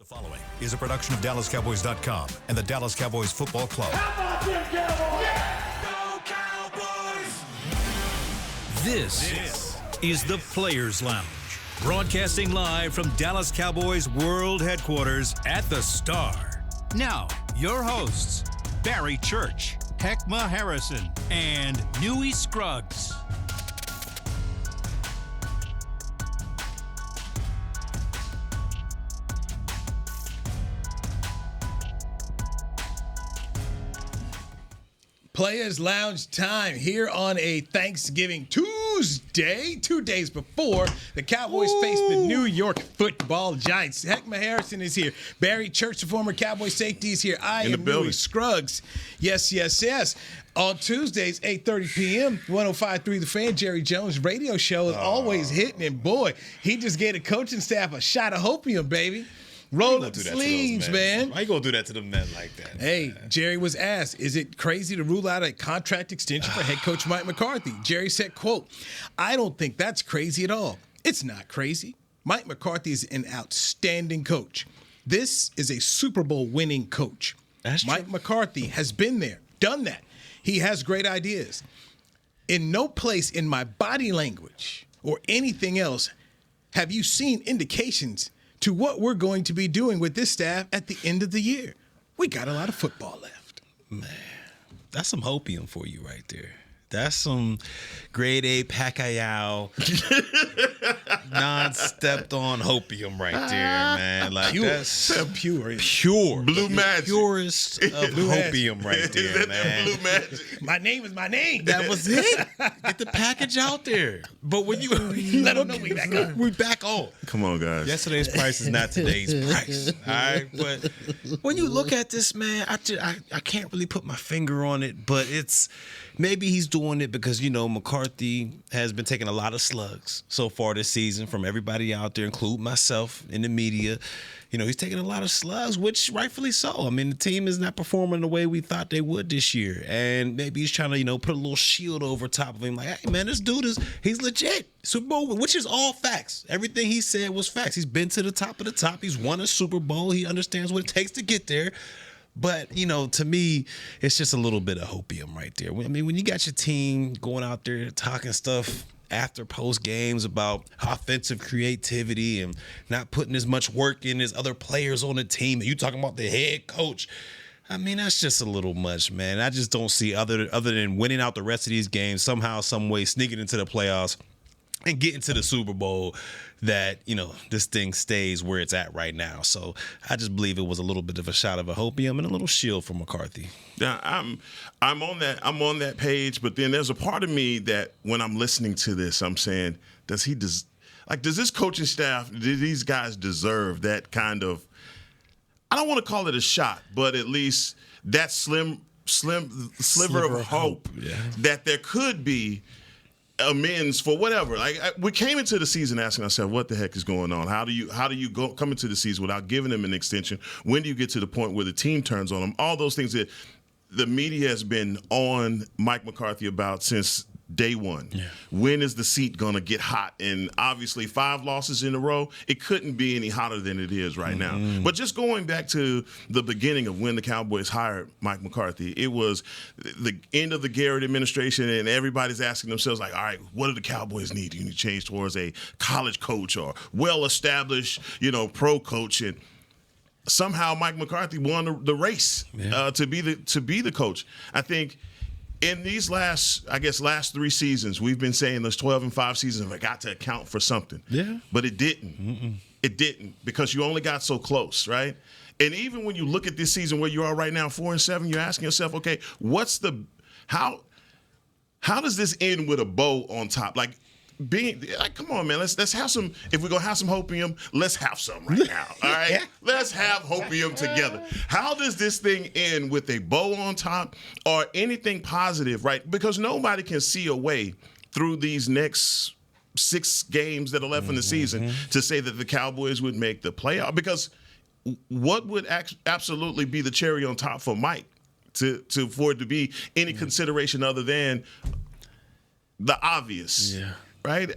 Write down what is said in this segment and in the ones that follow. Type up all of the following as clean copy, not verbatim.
The following is a production of DallasCowboys.com and the Dallas Cowboys Football Club. How about them Cowboys? Yeah! Go Cowboys! This is the Players Lounge, broadcasting live from Dallas Cowboys World Headquarters at the Star. Now, your hosts, Barry Church, Hek'ma Harrison, and Newy Scruggs. Players Lounge time here on a Thanksgiving Tuesday, 2 days before the Cowboys face the New York Football Giants. Hek'ma Harrison is here. Barry Church, the former Cowboy safety, is here. I am Newy Scruggs. Yes. On Tuesdays, 8:30 p.m., 105.3 The Fan, Jerry Jones' radio show is always hitting. And boy, he just gave the coaching staff a shot of hopium, baby. Roll up sleeves, man. Why you gonna do that to the men like that? Hey, man? Jerry was asked, is it crazy to rule out a contract extension for head coach Mike McCarthy? Jerry said, quote, "I don't think that's crazy at all. It's not crazy. Mike McCarthy is an outstanding coach. This is a Super Bowl winning coach. That's true. Mike McCarthy has been there, done that. He has great ideas. In no place in my body language or anything else have you seen indications to what we're going to be doing with this staff at the end of the year. We got a lot of football left." Man, that's some hopium for you right there. That's some grade A Pacquiao non-stepped on hopium right there, man. Like Pure. that's Pure. blue magic. Purest of hopium right there, Is that man. blue magic? My name is my name. That was it. Get the package out there. But when you Let them know we back up. we back on. Come on, guys. Yesterday's price is not today's price. All right, but when you look at this, man, I can't really put my finger on it, but it's maybe he's doing it because, you know, McCarthy has been taking a lot of slugs so far this season from everybody out there, including myself in the media. You know, he's taking a lot of slugs, which rightfully so. I mean, the team is not performing the way we thought they would this year. And maybe he's trying to, you know, put a little shield over top of him. Like, hey, man, this dude he's legit. Super Bowl, which is all facts. Everything he said was facts. He's been to the top of the top. He's won a Super Bowl. He understands what it takes to get there. But, you know, to me, it's just a little bit of hopium right there. I mean, when you got your team going out there talking stuff after post games about offensive creativity and not putting as much work in as other players on the team, and you talking about the head coach, I mean, that's just a little much, man. I just don't see other than winning out the rest of these games, somehow, some way, sneaking into the playoffs and getting to the Super Bowl, that, you know, this thing stays where it's at right now. So I just believe it was a little bit of a shot of a hopium and a little shield for McCarthy. Now, I'm on that page, but then there's a part of me that when I'm listening to this, I'm saying, does this coaching staff, do these guys deserve that kind of, I don't want to call it a shot, but at least that sliver of hope that there could be amends for whatever. Like, we came into the season asking ourselves, what the heck is going on? How do you come into the season without giving them an extension? When do you get to the point where the team turns on them? All those things that the media has been on Mike McCarthy about since day one. Yeah. When is the seat going to get hot? And obviously 5 losses in a row, it couldn't be any hotter than it is right now. But just going back to the beginning of when the Cowboys hired Mike McCarthy, it was the end of the Garrett administration, and everybody's asking themselves, like, all right, what do the Cowboys need? Do you need to change towards a college coach or well-established, you know, pro coach? And somehow Mike McCarthy won the race to be the coach. I think in these last 3 seasons, we've been saying those 12-5 seasons have got to account for something. Yeah. But it didn't. It didn't, because you only got so close, right? And even when you look at this season where you are right now, 4-7, you're asking yourself, okay, how does this end with a bow on top? Like, come on, man, let's have some. If we're gonna have some hopium, let's have some right now. All right, let's have hopium together. How does this thing end with a bow on top or anything positive, right? Because nobody can see a way through these next 6 games that are left in the season to say that the Cowboys would make the playoff. Because what would absolutely be the cherry on top for Mike for it to be any consideration other than the obvious? Yeah. Right?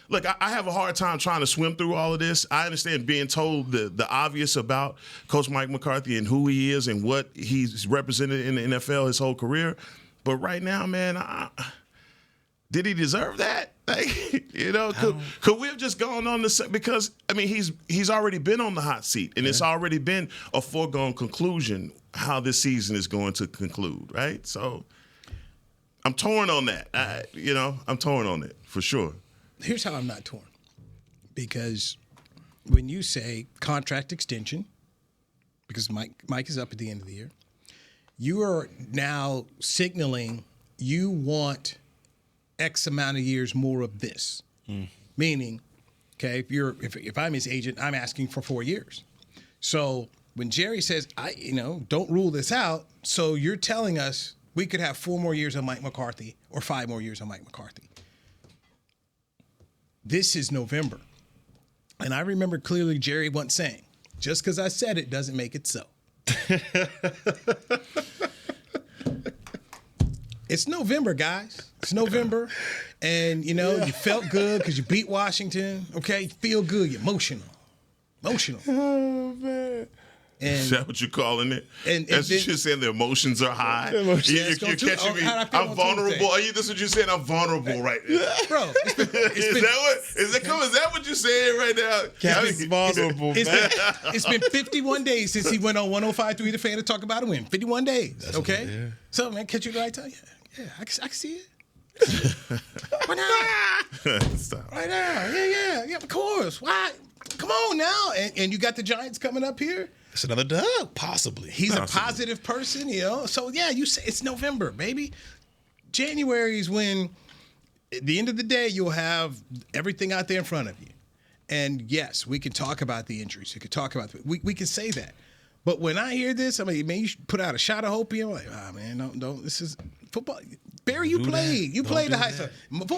look, I have a hard time trying to swim through all of this. I understand being told the obvious about Coach Mike McCarthy and who he is and what he's represented in the NFL his whole career. But right now, man, did he deserve that? Like, you know, could we have just gone on the because I mean he's already been on the hot seat and it's already been a foregone conclusion how this season is going to conclude, right? So I'm torn on that. I'm torn on it for sure. Here's how I'm not torn. Because when you say contract extension, because Mike is up at the end of the year, you are now signaling you want X amount of years more of this. Meaning, okay, if I'm his agent, I'm asking for 4 years. So when Jerry says, don't rule this out, so you're telling us we could have 4 more years of Mike McCarthy or 5 more years of Mike McCarthy. This is November. And I remember clearly Jerry once saying, just because I said it doesn't make it so. It's November, guys. It's November. And, you felt good because you beat Washington. Okay? You feel good. You're emotional. Oh, man. And, is that what you're calling it? That's what you're saying. The emotions are high. You're catching me. I'm vulnerable. This is what you're saying. I'm vulnerable right now, bro. Is that what you're saying right now? Captain's vulnerable. It's been 51 days since he went on 105.3 The Fan to talk about a win. 51 days. That's okay. Yeah. So man, catch you the right time. Yeah. I can see it. Right now. Stop. Right now. Yeah. Of course. Why? Come on now. And you got the Giants coming up here. It's another dub, possibly. He's a positive person, So yeah, you say it's November, baby. January is when, at the end of the day, you'll have everything out there in front of you. And yes, we can talk about the injuries. We can talk about we can say that. But when I hear this, I mean, man, you should put out a shot of hope here. I'm like, man, don't. This is football. Barry, you played. You played the high school.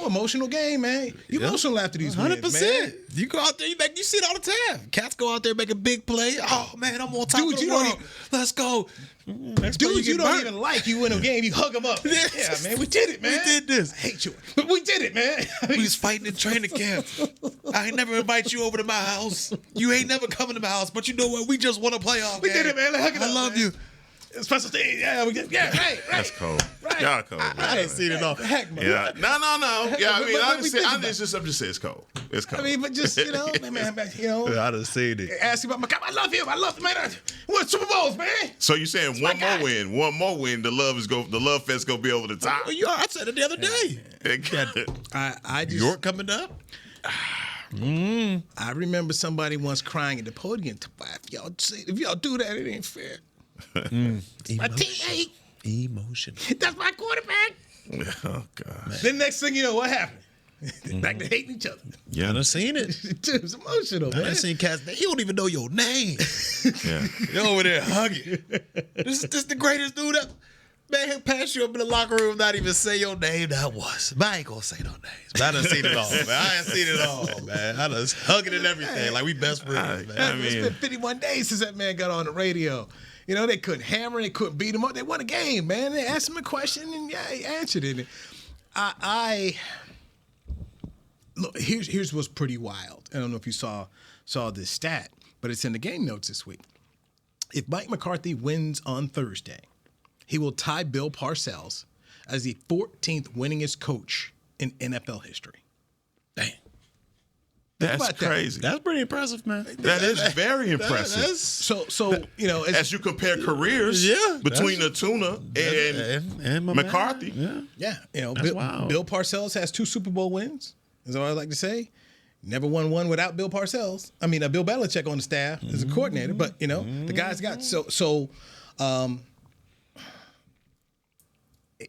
Emotional game, man. You emotional after these 100%. Wins, man. You go out there, you see it all the time. Cats go out there, make a big play. Oh, man, I'm on top of the world. Let's go. Dudes you don't even like, you win a game, you hug them up. Yeah, man, we did it, man. We did this. I hate you. But we did it, man. We was fighting in training camp. I ain't never invite you over to my house. You ain't never coming to my house. But you know what? We just won a playoff game. We did it, man. I love you. Special thing. Yeah, right. That's cold. Right. Y'all cold. I didn't see it all. Hek'ma. Yeah. No. Yeah, I mean, I'm just saying it's cold. It's cold. I mean, but just, man, I done seen it. Ask you about McCarthy. I love him, man. Won Super Bowls, man. So you saying one more win, the love fest gonna be over the top. I said it the other day. I just York coming up. I remember somebody once crying at the podium. If y'all do that, it ain't fair. My teammate. Emotion. That's my quarterback. Oh God. Then next thing you know, what happened? Back to hating each other. Yeah, I done seen it. Dude, it's emotional, man. I done seen cats. He don't even know your name. Yeah. You're over there hugging. This is the greatest dude ever. Man, he'll pass you up in the locker room, not even say your name. That was. But I ain't gonna say no names. But I done seen it all, man. I ain't seen it all, man. I done hugging and everything. Like we best friends, man. It's been 51 days since that man got on the radio. They couldn't hammer, they couldn't beat him up. They won a game, man. They asked him a question, and yeah, he answered it. Look, here's what's pretty wild. I don't know if you saw this stat, but it's in the game notes this week. If Mike McCarthy wins on Thursday, he will tie Bill Parcells as the 14th winningest coach in NFL history. Dang. That's crazy. That's pretty impressive, man. That is very impressive. So as you compare careers, between the Tuna and McCarthy, yeah, Bill Parcells has 2 Super Bowl wins. Is what I like to say. Never won one without Bill Parcells. I mean, Bill Belichick on the staff as a coordinator, but the guy's got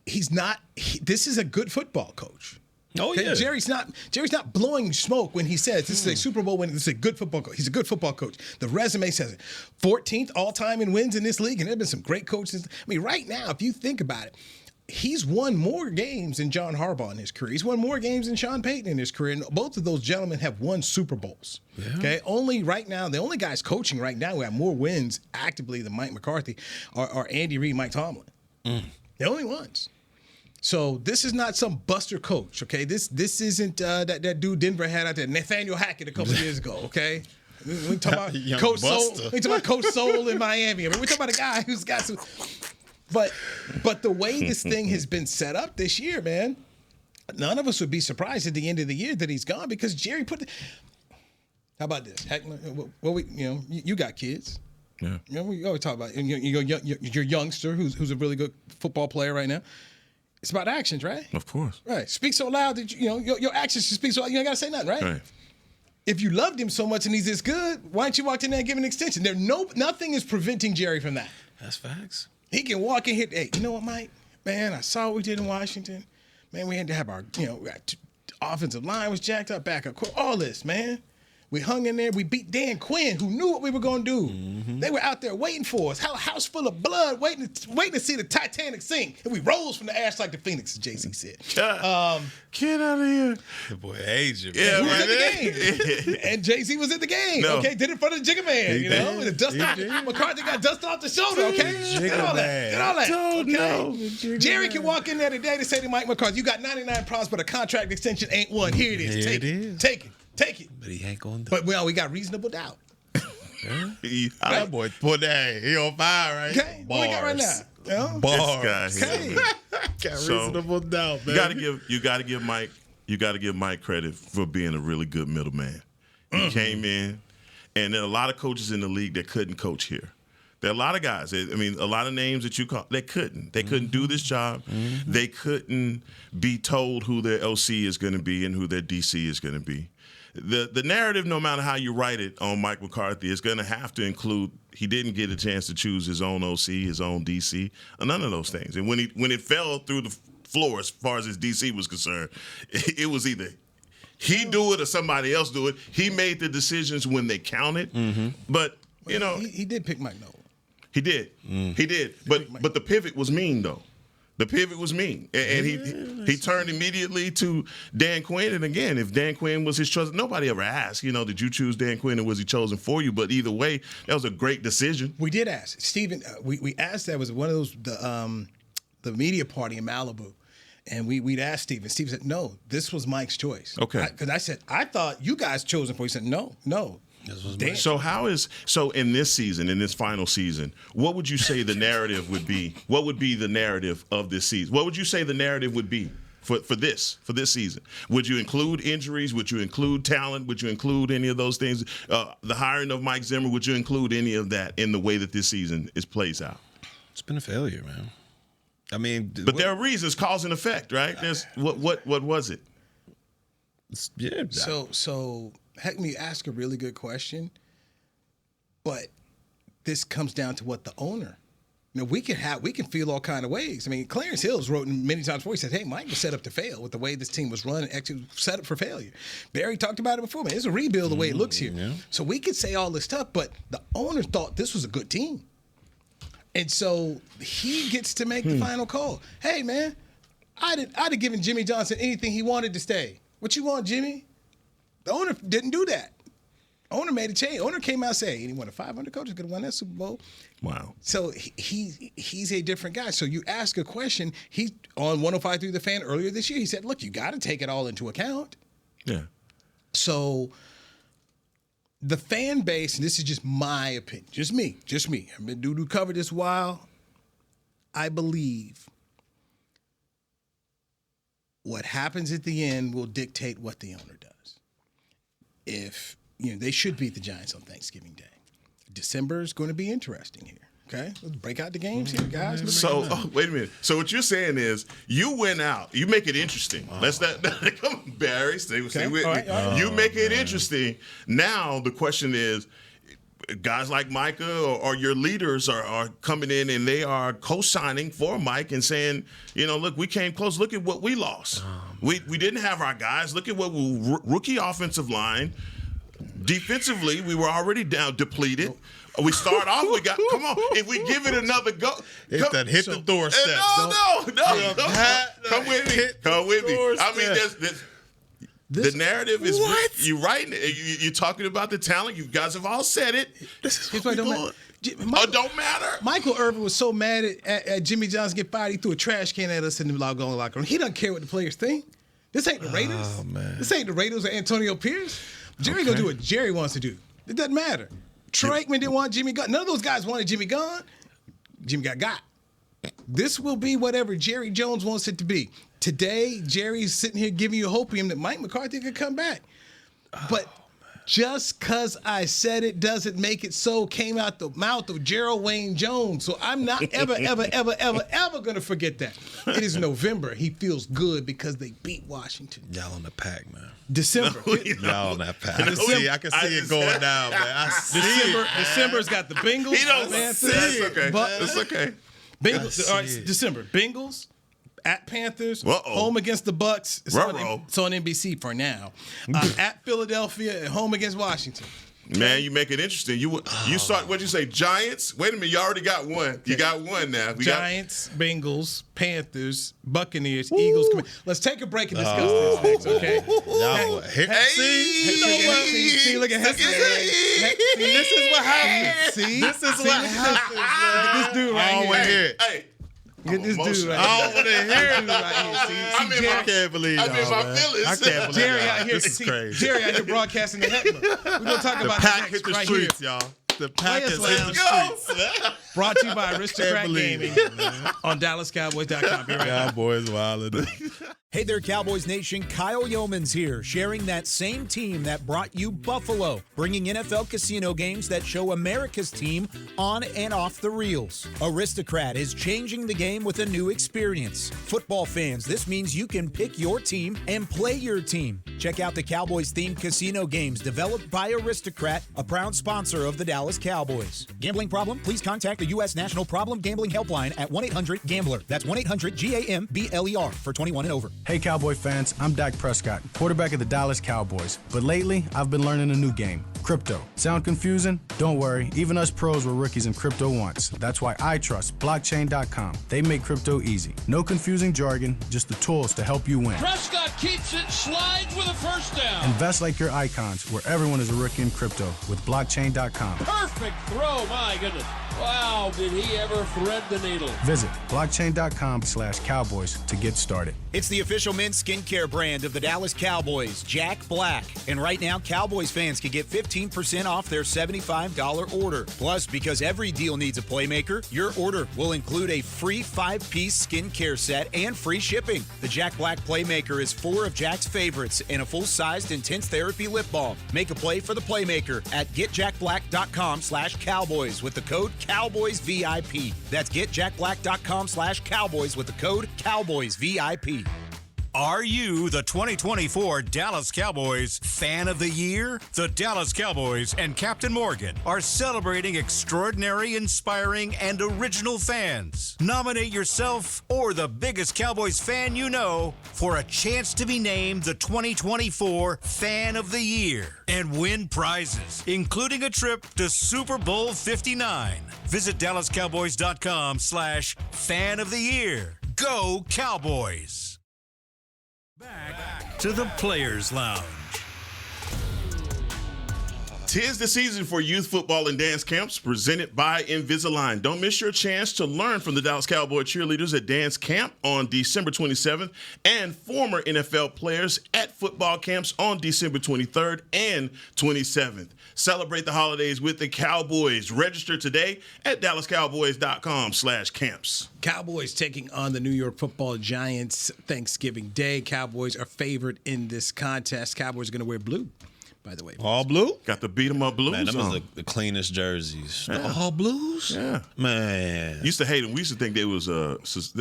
he's not. This is a good football coach. Oh yeah, Jerry's not blowing smoke when he says this is a Super Bowl win. This is a good football coach. He's a good football coach. The resume says it. 14th all time in wins in this league, and there have been some great coaches. I mean, right now, if you think about it, he's won more games than John Harbaugh in his career. He's won more games than Sean Payton in his career, and both of those gentlemen have won Super Bowls. Yeah. Okay, only right now, the only guys coaching right now who have more wins actively than Mike McCarthy are Andy Reid, Mike Tomlin. The only ones. So this is not some buster coach, okay? This isn't that dude Denver had out there, Nathaniel Hackett, a couple years ago, okay? We talk about Coach Soul. We talk about Coach Soul in Miami. I mean, we talk about a guy who's got some. But the way this thing has been set up this year, man, none of us would be surprised at the end of the year that he's gone because Jerry put. How about this, Hek'ma? Well, you got kids. Yeah. We always talk about your youngster who's a really good football player right now. It's about actions, right? Of course. Right. Speak so loud that your actions should speak so loud. You ain't got to say nothing, right? Right. If you loved him so much and he's this good, why don't you walk in there and give him an extension? Nothing is preventing Jerry from that. That's facts. He can walk in here. Hey, you know what, Mike? Man, I saw what we did in Washington. Man, we had to have our, offensive line was jacked up, backup, all this, man. We hung in there. We beat Dan Quinn, who knew what we were going to do. Mm-hmm. They were out there waiting for us. House full of blood, waiting to see the Titanic sink. And we rose from the ash like the Phoenix, as JC said. Get out of here. The boy Agent. Yeah, he was in the game. And JC was in the game, okay? Did it for the Jigga Man, The dust McCarthy got dust off the shoulder, okay? Get all that. Okay? Jerry can walk in there today to say to Mike McCarthy, you got 99 problems, but a contract extension ain't one. Here it is. Take it. But he ain't going to. But we got reasonable doubt. That boy, he on fire, right? Okay, what we got right now? Bars. This guy here. Got reasonable doubt, man. You got to give Mike credit for being a really good middleman. He came in, and there are a lot of coaches in the league that couldn't coach here. There are a lot of guys. I mean, a lot of names that you call, they couldn't. They couldn't do this job. Mm-hmm. They couldn't be told who their OC is going to be and who their DC is going to be. The narrative, no matter how you write it on Mike McCarthy, is going to have to include he didn't get a chance to choose his own OC, his own DC, none of those things. And when it fell through the floor as far as his DC was concerned, it was either he do it or somebody else do it. He made the decisions when they counted. Mm-hmm. But, he did pick Mike Nolan. He did. He did. But the pivot was mean, though. The pivot was mean. And he turned immediately to Dan Quinn. And again, if Dan Quinn was his choice, nobody ever asked, did you choose Dan Quinn or was he chosen for you? But either way, that was a great decision. We did ask. Stephen, we asked that. It was one of those, the media party in Malibu. And we'd asked Stephen. Stephen said, no, this was Mike's choice. Okay. Because I said, I thought you guys chose him for you. He said, no. So in this season, in this final season, what would you say the narrative would be? What would be the narrative of this season? What would you say the narrative would be for this season? Would you include injuries? Would you include talent? Would you include any of those things? The hiring of Mike Zimmer, would you include any of that in the way that this season plays out? It's been a failure, man. I mean, but there are reasons, cause and effect, right? There's what was it? Yeah. So Hek'ma, you ask a really good question, but this comes down to what the owner. We can feel all kind of ways. I mean, Clarence Hills wrote many times before. He said, "Hey, Mike was set up to fail with the way this team was run. Actually, set up for failure." Barry talked about it before. Man, it's a rebuild the way it looks here. Yeah. So we could say all this stuff, but the owner thought this was a good team, and so he gets to make the final call. Hey, man, I'd have given Jimmy Johnson anything he wanted to stay. What you want, Jimmy? The owner didn't do that. Owner made a change. Owner came out and said, any one of 500 coaches could have won that Super Bowl. Wow. So he's a different guy. So you ask a question. He on 105.3 The Fan earlier this year, he said, look, you got to take it all into account. Yeah. So the fan base, and this is just my opinion, just me. I've been doing cover this a while. I believe what happens at the end will dictate what the owner does. If, they should beat the Giants on Thanksgiving Day. December is going to be interesting here. Okay? Let's break out the games here, guys. Wait a minute. So what you're saying is you went out. You make it interesting. Let's not come on, Barry. Stay with me. Right. You make it interesting. Now the question is, guys like Micah or your leaders are coming in and they are co-signing for Mike and saying, look, we came close. Look at what we lost. We didn't have our guys. Look at what rookie offensive line. Defensively, we were already down, depleted. We start off, come on. If we give it another go. Hit the doorstep. No. Come with me. I mean, The narrative is what you're writing. You're talking about the talent. You guys have all said it. This is what we're doing. Don't matter. Michael Irvin was so mad at Jimmy Johnson get fired. He threw a trash can at us in the locker room. He doesn't care what the players think. This ain't the Raiders. Oh, man. This ain't the Raiders or Antonio Pierce. Jerry gonna do what Jerry wants to do. It doesn't matter. Troy Aikman didn't want Jimmy gone. None of those guys wanted Jimmy gone. Jimmy got. This will be whatever Jerry Jones wants it to be. Today, Jerry's sitting here giving you hopium that Mike McCarthy could come back. But just because I said it doesn't make it so came out the mouth of Gerald Wayne Jones. So I'm not ever going to forget that. It is November. He feels good because they beat Washington. Y'all on the pack, man. December. Y'all on that pack. I can see it going down, man. December's got the Bengals. He don't see it. That's okay. That's okay. Bengals. All right, December. Bengals. At Panthers, home against the Bucks. It's on NBC for now. At Philadelphia, and home against Washington. Man, you make it interesting. You start. What'd you say? Giants. Wait a minute. You already got one. Okay. You got one now. Giants, Bengals, Panthers, Buccaneers, Eagles. Let's take a break and discuss this next. Okay. See, look at Hek'ma. This is what happens. This is what happens. Look at this dude right here. Hey. Get this dude right I don't want to hear it. I can't believe it. I'm in my feelings. I can't believe Jerry out here. This is crazy. Jerry out here broadcasting the Hek'ma. We're going to talk about pack this hit the right streets, here. y'all. The pack has hit the streets. Brought to you by Aristocrat Gaming on DallasCowboys.com. Cowboys wilding. Hey there, Cowboys Nation. Kyle Yeomans here, sharing that same team that brought you Buffalo, bringing NFL casino games that show America's team on and off the reels. Aristocrat is changing the game with a new experience. Football fans, this means you can pick your team and play your team. Check out the Cowboys-themed casino games developed by Aristocrat, a proud sponsor of the Dallas Cowboys. Gambling problem? Please contact the U.S. National Problem Gambling Helpline at 1-800-GAMBLER. That's 1-800-GAMBLER for 21 and over. Hey Cowboy fans, I'm Dak Prescott, quarterback of the Dallas Cowboys. But lately, I've been learning a new game, crypto. Sound confusing? Don't worry, even us pros were rookies in crypto once. That's why I trust blockchain.com. They make crypto easy. No confusing jargon, just the tools to help you win. Prescott keeps it, slides with a first down. Invest like your icons, where everyone is a rookie in crypto with blockchain.com. Perfect throw, my goodness. Wow, did he ever thread the needle? Visit blockchain.com/Cowboys to get started. It's the official men's skincare brand of the Dallas Cowboys, Jack Black. And right now, Cowboys fans can get 15% off their $75 order. Plus, because every deal needs a playmaker, your order will include a free 5-piece skincare set and free shipping. The Jack Black Playmaker is 4 of Jack's favorites and a full-sized intense therapy lip balm. Make a play for the Playmaker at getjackblack.com/Cowboys with the code CowboysVIP. That's getjackblack.com/Cowboys with the code CowboysVIP. Are you the 2024 Dallas Cowboys Fan of the Year? The Dallas Cowboys and Captain Morgan are celebrating extraordinary, inspiring, and original fans. Nominate yourself or the biggest Cowboys fan you know for a chance to be named the 2024 Fan of the Year and win prizes, including a trip to Super Bowl 59. Visit DallasCowboys.com/Fan of the Year. Go Cowboys! Back to the Players Lounge. 'Tis the season for youth football and dance camps presented by Invisalign. Don't miss your chance to learn from the Dallas Cowboy cheerleaders at dance camp on December 27th and former NFL players at football camps on December 23rd and 27th. Celebrate the holidays with the Cowboys. Register today at DallasCowboys.com/camps. Cowboys taking on the New York Football Giants Thanksgiving Day. Cowboys are favored in this contest. Cowboys are going to wear blue, by the way. All blue? Got the beat 'em up blues. Man, them on. is the cleanest jerseys. Yeah. All blues? Yeah. Man. Used to hate them. We used to think they was Jinx.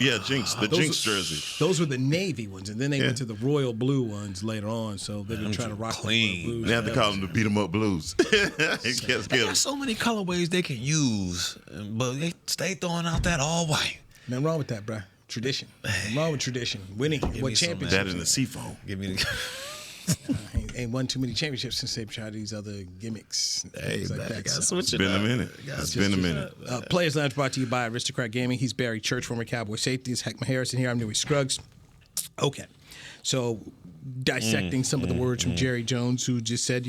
Yeah, Jinx. The Jinx jersey. Those were the navy ones, and then they went to the royal blue ones later on. So they've been trying to rock clean. the blues. They have to call them the beat 'em up blues. There's so many colorways they can use, but they stay throwing out that all white. Nothing wrong with that, bro. Tradition. Nothing wrong with tradition. Winning. What championship? That in the seafoam. Give me the. Ain't won too many championships since they've tried these other gimmicks. Hey, Like man, that. gotta So, switch it Been a up. minute. It's been a minute. Players Lounge brought to you by Aristocrat Gaming. He's Barry Church, former Cowboy safety. It's Hek'ma Harrison here. I'm Newy Scruggs. Okay. So dissecting some of the words from Jerry Jones, who just said,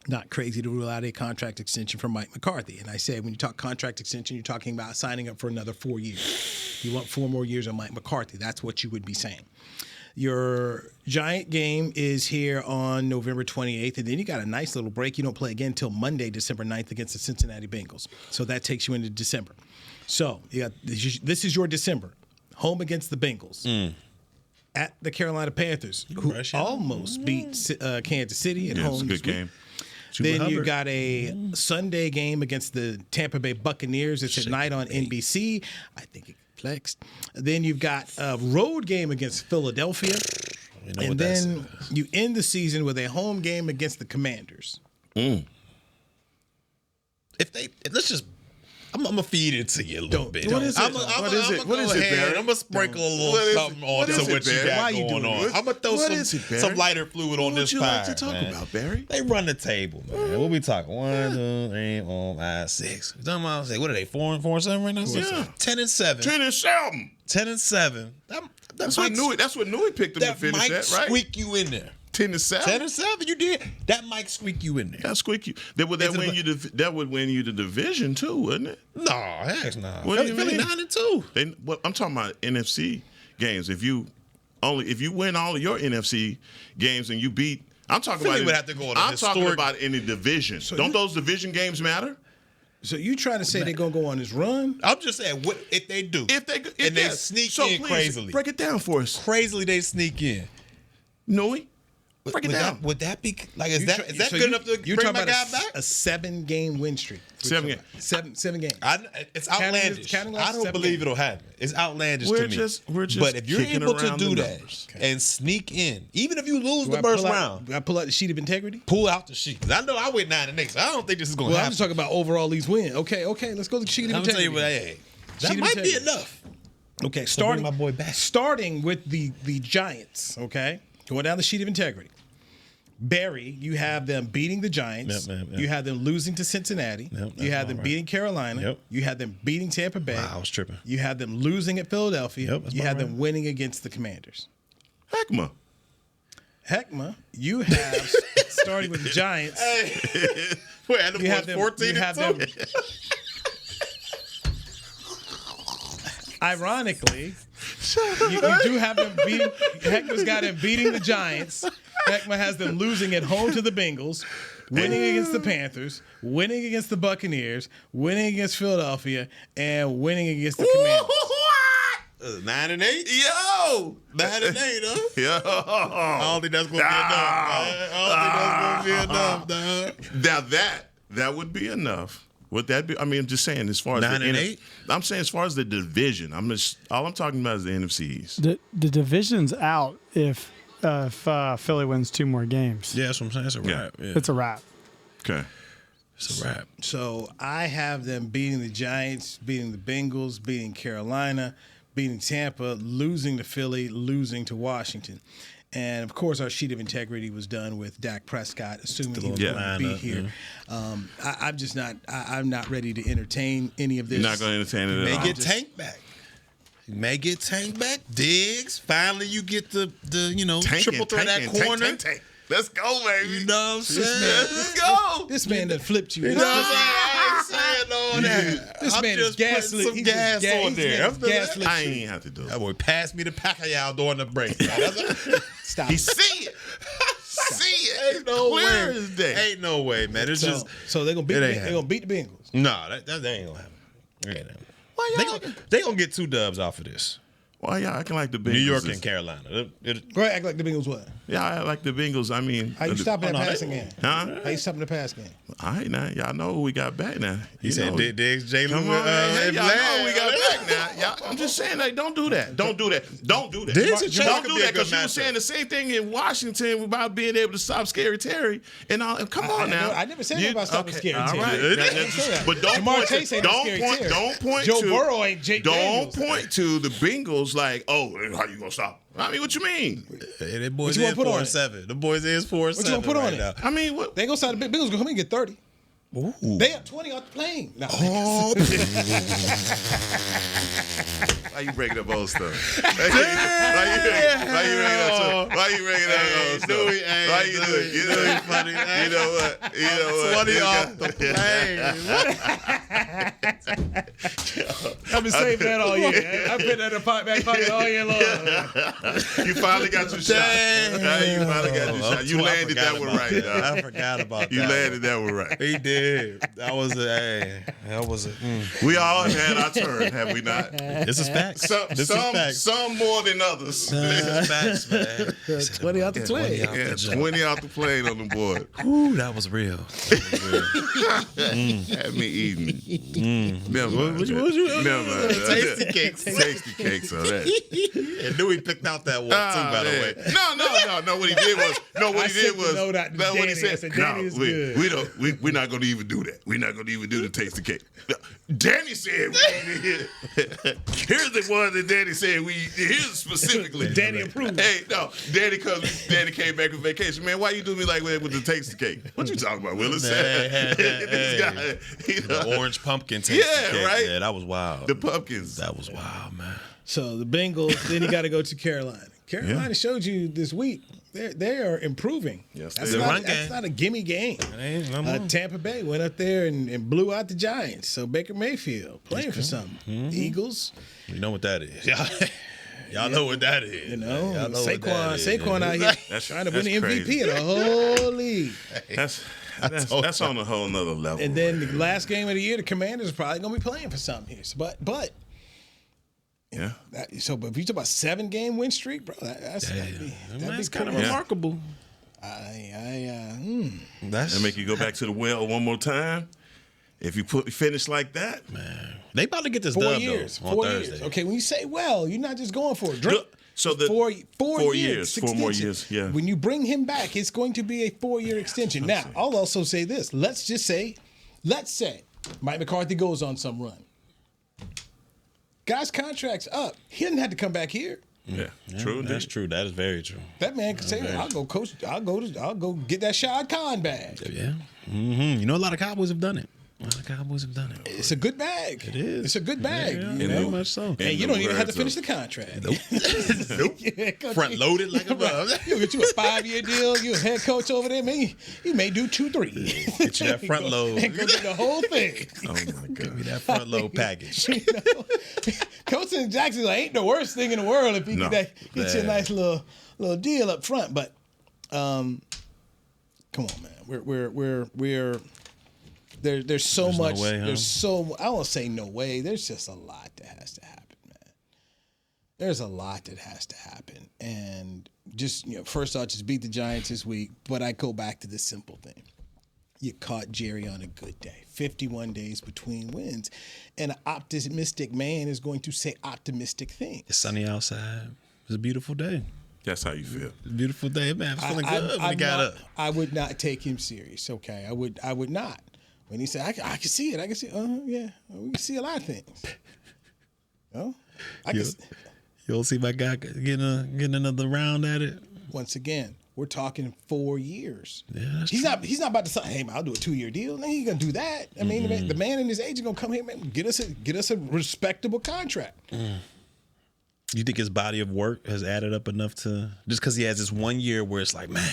not crazy to rule out a contract extension for Mike McCarthy. And I said, when you talk contract extension, you're talking about signing up for another 4 years. You want 4 more years on Mike McCarthy. That's what you would be saying. Your Giant game is here on November 28th, and then you got a nice little break. You don't play again until Monday, December 9th against the Cincinnati Bengals. So that takes you into December. So this is your December. Home against the Bengals. At the Carolina Panthers, who almost beat Kansas City at home. It's a good game. Then you got a Sunday game against the Tampa Bay Buccaneers. It's at night on NBC. I think it flexed. Then you've got a road game against Philadelphia. And then you end the season with a home game against the Commanders. I'm gonna feed it to you a little bit. What is it? What is it, Barry? I'm gonna sprinkle a little something on to what you got going on. I'm gonna throw some lighter fluid on this pie. What would you like to talk about, Barry? They run the table, man. What we talking? 1, 2, 3, 4, 5, 6. What are they? 4-7 right now? Yeah. 10-7. 10-7. 10-7. That's what Newy picked them to finish at, right? Squeak you in there. 10-7. 10-7. You did. That might squeak you in there. That squeak you. That would win you the division too, wouldn't it? No, heck no. What do you Philly mean? 9-2. I'm talking about NFC games. If you win all of your NFC games and you beat, I'm talking Philly about. would have to go on a I'm historic. talking about in the division. Don't those division games matter? So you trying to say they're gonna go on this run? I'm just saying, what if they do? They sneak in crazily. Break it down for us. Crazily, they sneak in. Newy, break it down. Would that be like? Is that good enough to bring my guy back? A 7-game win streak. 7 games. Seven games. It's outlandish. I don't believe it'll happen. It's outlandish to me. We're just but if you're able to around do the that numbers. and sneak in, even if you lose the first round, I pull out the sheet of integrity. pull out the sheet. 'Cause I know I went 9-8, so I don't think this is going to Well, I'm happen. just talking about overall leagues win. Okay, let's go to the sheet of I'm integrity. telling you what, hey, that Sheet of might be integrity. enough. Okay, So bring my boy back. Starting with the Giants, okay? Going down the sheet of integrity. Barry, you have them beating the Giants. Yep. You have them losing to Cincinnati. You have them beating Carolina. Yep. You have them beating Tampa Bay. Wow, I was tripping. You have them losing at Philadelphia. Yep, that's You about have right. them winning against the Commanders. Hek'ma. Hek'ma, you have, starting with the Giants, Wait, and the you have boys them, 14 you have and them 2? Ironically, you do have them beating. Hekma's got them beating the Giants. Hek'ma has them losing at home to the Bengals, winning against the Panthers, winning against the Buccaneers, winning against Philadelphia, and winning against the Commanders. 9-8? Yo! 9-8, huh? Yo! I don't think that's going to be enough. Now that would be enough. Would that be? I mean, I'm just saying as far as 9-8. I'm saying as far as the division. All I'm talking about is the NFC East. The division's out if Philly wins 2 more games. Yeah, that's what I'm saying. It's a wrap. Yeah. It's a wrap. Okay. It's a wrap. So I have them beating the Giants, beating the Bengals, beating Carolina, beating Tampa, losing to Philly, losing to Washington. And, of course, our sheet of integrity was done with Dak Prescott, assuming he was going to be here. I'm not ready to entertain any of this. You're not going to entertain it at all. May get Tank back. You may get Tank back. Diggs. Finally, you get the triple threat that corner. Tank. Let's go, baby. You know what I'm saying? Let's go. This man done flipped you. You know what I'm saying? I ain't saying all that. This I'm man just is gaslit. putting some gas on there. Gaslit. I ain't have to do That it. boy passed me the Pacquiao during the break. Stop. He see it. See it. Ain't no Clear way. as day. Ain't no way, man. It's just So they're gonna beat. It ain't They're gonna beat the Bengals. no. That ain't gonna happen. It ain't happen. They gonna get 2 dubs off of this. Why y'all acting like the Bengals? New York is- and Carolina. Go ahead, act like the Bengals what? Yeah, I like the Bengals. I mean, How you stopping that passing game? Huh? How you stopping the pass game? All right, now y'all know who we got back now. He said Diggs, Jalen, Come on, man. Hey, and y'all know Vlad. who we got back now. Y'all, I'm just saying, like, don't do that. Don't do that. Don't do that. Diggs and Chase Don't could do be a that good because you were matchup. saying the same thing in Washington about being able to stop Scary Terry and all. Come on now. I never said anything about stopping Scary all Terry. right. I didn't say that. But don't Jamar point Chase to, ain't no don't Scary point, Terry. don't point Joe to, Burrow ain't Jake don't Daniels. point to the Bengals like, oh, how you gonna stop? I mean, what you mean? Hey, them boys you is wanna put on it? 4-7. The boys is 4-7. What you gonna put on right it? now. I mean, what? They ain't gonna start the Bengals gonna come in and get 30. Ooh. They up 20 off the plane. No, Oh, Why you breaking up old stuff? Why you breaking up old stuff? Why you do it? You know funny. You know what? 20 off the plane. I've been saving that all year. I've been in the back pocket all year long. You finally got your shot. You finally got your shot. You landed that one right. I forgot about You that. landed that one right. He did. That was a. We all had our turn, have we not? This is facts. Some more than others. This is facts, man. 20 off the plane. Yeah, 20 off the plane on the board. Ooh, that was real. Had me eating. Never mind. What you Never mind. Tasty cakes. Tasty cakes on that. And Newy picked out that one too, by the way. No. What he did was Danny. We're not going to even do that. We're not going to even do the tasty cake. Danny said here's the one that Danny said here's specifically. Danny approved. Hey, no, Danny came back from vacation. Man, why you do me like that with the tasty cake? What you talking about, Willis? This guy, The orange pumpkin tasty cake. Right? Yeah, that was wild. The pumpkins. That was wild, man. So the Bengals, then you got to go to Carolina. Carolina showed you this week. They are improving. Yes, that's they not a gimme game. Tampa Bay went up there and blew out the Giants. So Baker Mayfield playing for something. The Eagles. You know what that is. Y'all know what that is. You know, Y'all know what that is. Saquon out here trying to win the MVP of the whole league. That's on a whole nother level. And then the last game of the year, the Commanders are probably going to be playing for something here. So, but yeah. But if you talk about 7-game win streak, bro, that's kind of remarkable. That make you go back to the well one more time. If you finish like that, man, they about to get this 4 dub years. though, on 4 Thursday. years. Okay, when you say well, you're not just going for it. So the 4 4 years, 4 more years. Yeah. When you bring him back, it's going to be a 4-year extension. Now, I'll also say this. Let's say Mike McCarthy goes on some run. Guy's contract's up. He didn't have to come back here. Yeah, true. That's true. That is very true. That man can say, "I'll go coach. I'll go get that Shad Khan bag." Yeah. Mm-hmm. You know, a lot of Cowboys have done it. It's a good bag. It is. It's a good bag. Yeah, very much so. And you don't even have to finish the contract. Nope. Front loaded like a bug. You'll get you a 5-year deal. You're a head coach over there. Man, you may do 2-3. Get you that front load. And go get the whole thing. Oh my God. Give me that front load package. Coaching in Jacksonville ain't the worst thing in the world if you get you a nice little deal up front. But come on, man. We're there's so much. No way, huh? There's so I won't say no way. There's just a lot that has to happen, man. There's a lot that has to happen, and just first off, just beat the Giants this week. But I go back to this simple thing: you caught Jerry on a good day. 51 days between wins, and an optimistic man is going to say optimistic things. It's sunny outside. It's a beautiful day. That's how you feel. It's a beautiful day, man. I'm feeling good when he got up. I would not take him serious. Okay, I would not. When he said, I can see it. I can see it. Yeah. We can see a lot of things. I can You don't see my guy getting another round at it? Once again, we're talking 4 years. Yeah, that's he's true. not about to say, hey, man, I'll do a 2-year deal. No, he ain't going to do that. I mean, the man and his agent going to come here, man, get us a respectable contract. You think his body of work has added up enough to just because he has this 1 year where it's like, man,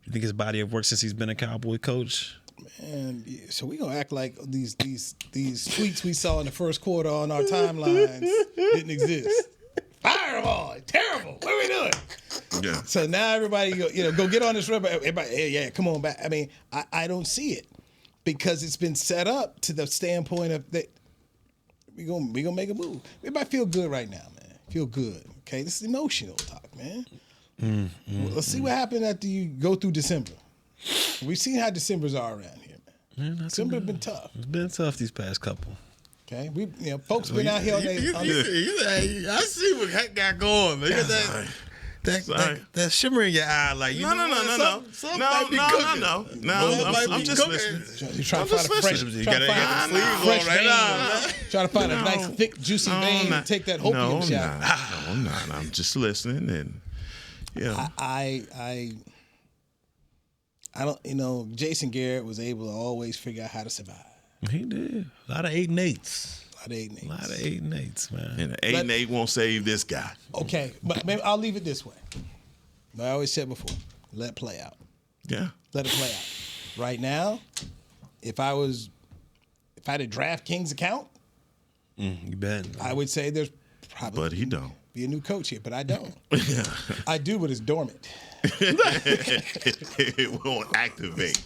you think his body of work since he's been a Cowboy coach? And so we gonna act like these tweets we saw in the first quarter on our timelines didn't exist. Fireball, terrible. What are we doing? Yeah. So now everybody go get on this rubber. Everybody, hey, come on back. I mean, I don't see it because it's been set up to the standpoint of that we gonna make a move. Everybody feel good right now, man. Feel good. Okay, this is emotional talk, man. Let's see what happened after you go through December. We've seen how Decembers are around here, man. December's been tough. It's been tough these past couple. Okay, folks been out here on their. I see what Heck got going, man. That shimmer in your eye, like No. I'm just listening. You're trying to find a fresh. You gotta get the sleeves on right now. Trying to find a nice, thick, juicy vein and take that opium shot. No, I'm not. I'm just listening, and Jason Garrett was able to always figure out how to survive. He did. A lot of 8 and 8s. A lot of 8 and 8s, man. And the 8 and 8 won't save this guy. Okay, but maybe I'll leave it this way. I always said before, let it play out. Yeah. Let it play out. Right now, if I had a DraftKings account, you bet. I would say there's probably But he don't. Be a new coach here, but I don't. Yeah. I do, but it's dormant. It won't activate.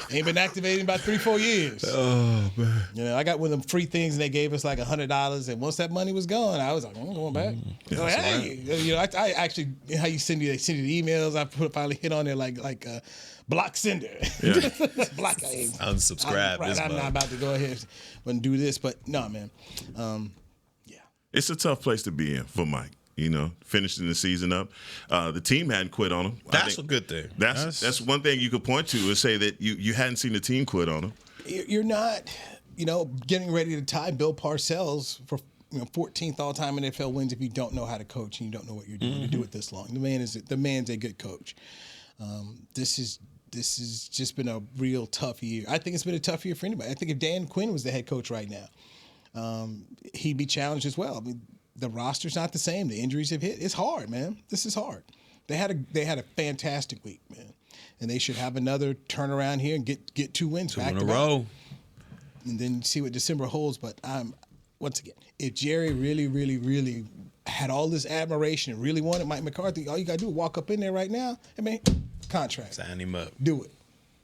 Ain't been activated in about 3-4 years. Oh, man. I got one of them free things, and they gave us like $100. And once that money was gone, I was like, I'm going back. Like, hey, I actually, how they send you the emails. I finally hit on there like block sender. Yeah. Block. Unsubscribe. I'm not about to go ahead and do this, but no, man. It's a tough place to be in for Mike. Finishing the season up. The team hadn't quit on him. That's a good thing. That's one thing you could point to is say that you hadn't seen the team quit on him. You're not, getting ready to tie Bill Parcells for 14th all-time NFL wins if you don't know how to coach and you don't know what you're doing to do it this long. The man's a good coach. This has just been a real tough year. I think it's been a tough year for anybody. I think if Dan Quinn was the head coach right now, he'd be challenged as well. I mean, the roster's not the same. The injuries have hit. It's hard, man. This is hard. They had a fantastic week, man, and they should have another turnaround here and get 2 wins back to back, and then see what December holds. But once again, if Jerry really, really, really had all this admiration and really wanted Mike McCarthy, all you gotta do is walk up in there right now. Contract. Sign him up. Do it.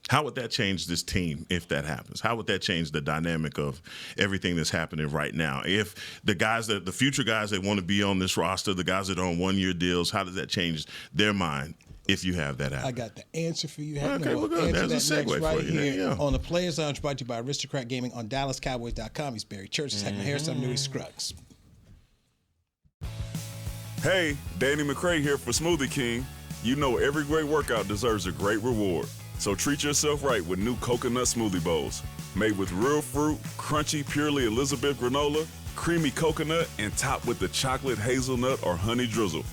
How would that change this team if that happens? How would that change the dynamic of everything that's happening right now? If the future guys that want to be on this roster, the guys that are on 1-year deals, how does that change their mind if you have that happen? I got the answer for you. Okay, well, good. There's a segue right for you. here Yeah. on the Players Lounge, brought to you by Aristocrat Gaming on DallasCowboys.com. He's Barry Church. Hek'ma Harris. I'm Newy Scruggs. Hey, Danny McCray here for Smoothie King. You know every great workout deserves a great reward. So treat yourself right with new coconut smoothie bowls. Made with real fruit, crunchy, purely Elizabeth granola, creamy coconut, and topped with the chocolate hazelnut or honey drizzle.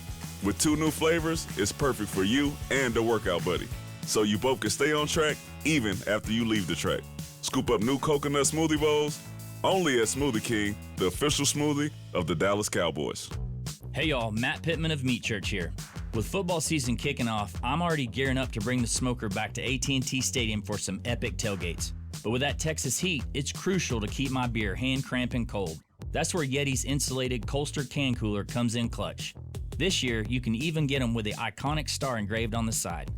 With 2 new flavors, it's perfect for you and the workout buddy. So you both can stay on track even after you leave the track. Scoop up new coconut smoothie bowls only at Smoothie King, the official smoothie of the Dallas Cowboys. Hey y'all, Matt Pittman of Meat Church here. With football season kicking off, I'm already gearing up to bring the smoker back to AT&T Stadium for some epic tailgates. But with that Texas heat, it's crucial to keep my beer hand cramping cold. That's where Yeti's insulated Colster can cooler comes in clutch. This year, you can even get them with the iconic star engraved on the side.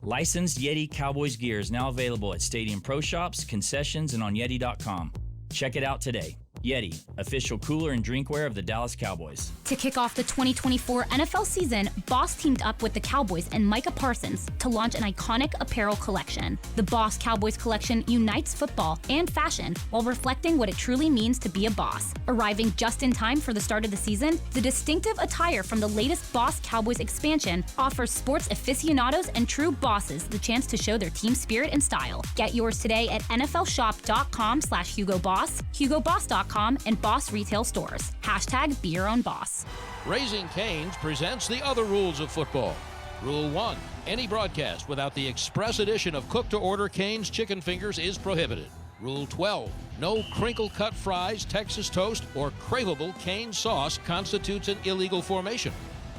Licensed Yeti Cowboys gear is now available at Stadium Pro Shops, concessions, and on Yeti.com. Check it out today. Yeti, official cooler and drinkware of the Dallas Cowboys. To kick off the 2024 NFL season, Boss teamed up with the Cowboys and Micah Parsons to launch an iconic apparel collection. The Boss Cowboys collection unites football and fashion while reflecting what it truly means to be a boss. Arriving just in time for the start of the season, the distinctive attire from the latest Boss Cowboys expansion offers sports aficionados and true bosses the chance to show their team spirit and style. Get yours today at nflshop.com/HugoBoss, HugoBoss.com, and Boss retail stores. # be your own boss. Raising Cane's presents the other rules of football. Rule 1, any broadcast without the express edition of cook-to-order Cane's chicken fingers is prohibited. Rule 12, no crinkle-cut fries, Texas toast, or craveable Cane's sauce constitutes an illegal formation.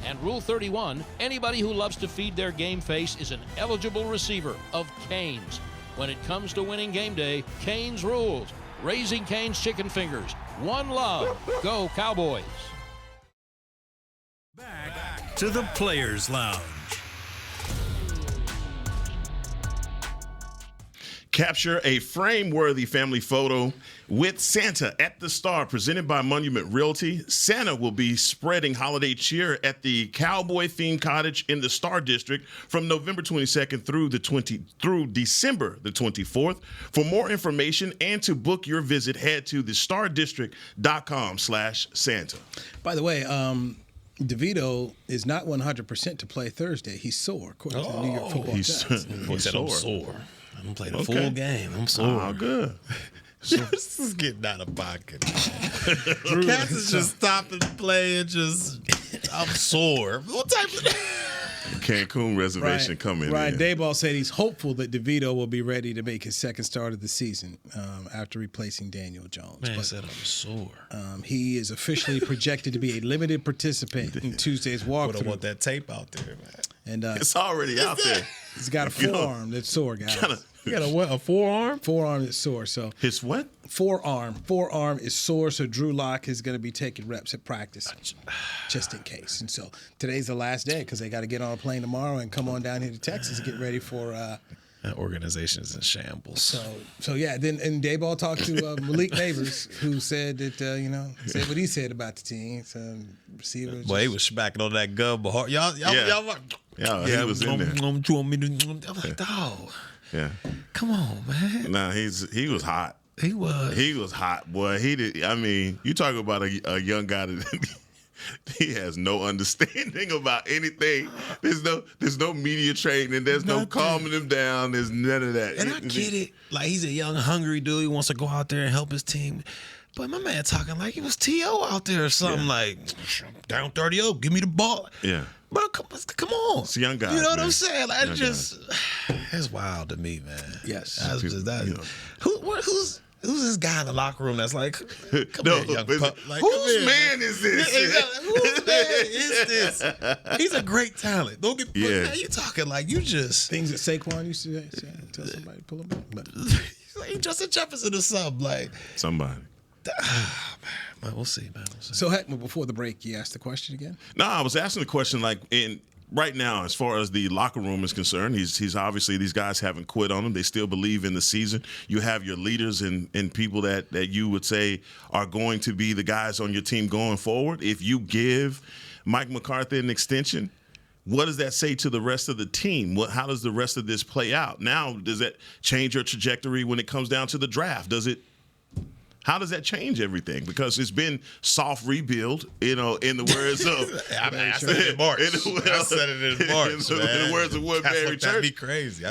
And Rule 31, anybody who loves to feed their game face is an eligible receiver of Cane's. When it comes to winning game day, Cane's rules. Raising Cane's chicken fingers. One love. Go Cowboys. Back to the Players Lounge. Capture a frame-worthy family photo with Santa at the Star, presented by Monument Realty. Santa will be spreading holiday cheer at the Cowboy-themed cottage in the Star District from November 22nd through December the 24th. For more information and to book your visit, head to thestardistrict.com/Santa. By the way, DeVito is not 100% to play Thursday. He's sore, according to the New York Football Giants. He said I'm sore. I'm playing a full game. I'm sore. Oh, good. This is getting out of pocket. Cats is just stopping playing. I'm sore. What type of? Cancun reservation coming in. Ryan Daboll said he's hopeful that DeVito will be ready to make his second start of the season after replacing Daniel Jones. Man said I'm sore. He is officially projected to be a limited participant in Tuesday's walkthrough. I want that tape out there, man. And it's already out there. He's got a forearm that's sore, guys. You got a forearm? Forearm that's sore. So his what? Forearm is sore. So Drew Lock is going to be taking reps at practice, just in case. And so today's the last day because they got to get on a plane tomorrow and come on down here to Texas and get ready for. That organization is in shambles. So yeah. Then and Daboll talked to Malik Neighbors, who said that said what he said about the team. So receivers. Boy, he was smacking on that gun, but hard. Y'all. Yeah, he was in there. I'm like, dog. Yeah. Come on, man. Nah, he was hot. He was hot, boy. He did. I mean, you talk about a young guy that he has no understanding about anything. There's no media training. There's no calming him down. There's none of that. And I get it. Like, he's a young, hungry dude. He wants to go out there and help his team. But my man talking like he was T.O. out there or something. Like, down 30-0, give me the ball. Yeah. Bro, come on. It's a young guy. You know what man. I'm saying? Like, it's wild to me, man. Yes. That's just that. Who's this guy in the locker room that's like, come here, young pup. Like, whose man is this? Whose man is this? He's a great talent. Don't get man, you talking like you just things that Saquon used to say, tell somebody to pull him back. But he's like Justin Jefferson or something like somebody. Man, we'll see, man. So Hek'ma, before the break, you asked the question again? No, I was asking the question like right now, as far as the locker room is concerned, he's obviously, these guys haven't quit on him. They still believe in the season. You have your leaders and people that you would say are going to be the guys on your team going forward. If you give Mike McCarthy an extension, what does that say to the rest of the team? How does the rest of this play out? Now, does that change your trajectory when it comes down to the draft? How does that change everything? Because it's been soft rebuild, in the words of. I said it in March. In the words of what Barry Church. That'd be crazy.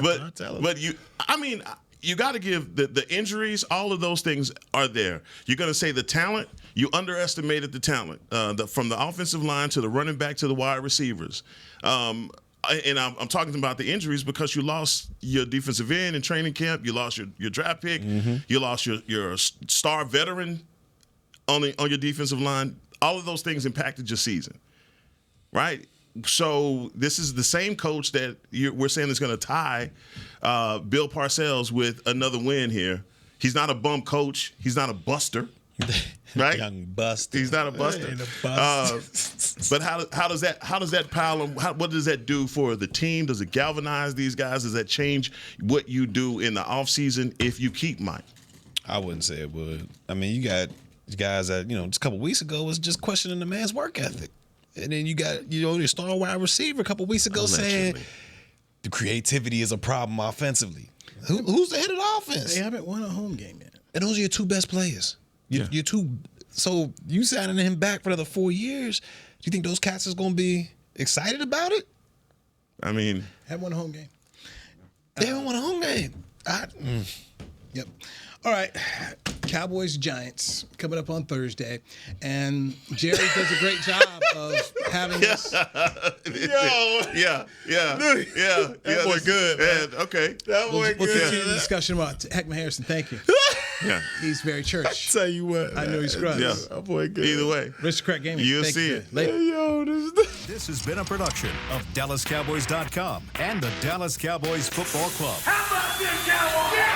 You got to give the injuries, all of those things are there. You're going to say the talent, you underestimated the talent, from the offensive line to the running back to the wide receivers. And I'm talking about the injuries because you lost your defensive end in training camp. You lost your draft pick. Mm-hmm. You lost your star veteran on your defensive line. All of those things impacted your season, right? So this is the same coach that we're saying is going to tie Bill Parcells with another win here. He's not a bum coach. He's not a buster. Right? Young buster. He's not a buster. But how does that pile on? What does that do for the team? Does it galvanize these guys? Does that change what you do in the offseason if you keep Mike? I wouldn't say it would. I mean, you got guys that, just a couple weeks ago was just questioning the man's work ethic. And then you got, your star wide receiver a couple weeks ago saying the creativity is a problem offensively. Who's the head of the offense? They haven't won a home game yet. And those are your two best players. You're two. So you signing him back for another 4 years. Do you think those cats is going to be excited about it? I mean, haven't won a home game. They haven't won a home game. Yep. All right. Cowboys Giants coming up on Thursday, and Jerry does a great job of having us. Yeah. That boy good. Man. Okay. That boy We'll good. continue the discussion about Hek'ma Harrison. Thank you. Yeah. He's very church. Tell you what. I know he's scrubs. Yeah. That boy good. Either way. Aristocrat Gaming. You'll Thank see you. it. Later. This has been a production of DallasCowboys.com and the Dallas Cowboys Football Club. How about this, Cowboys?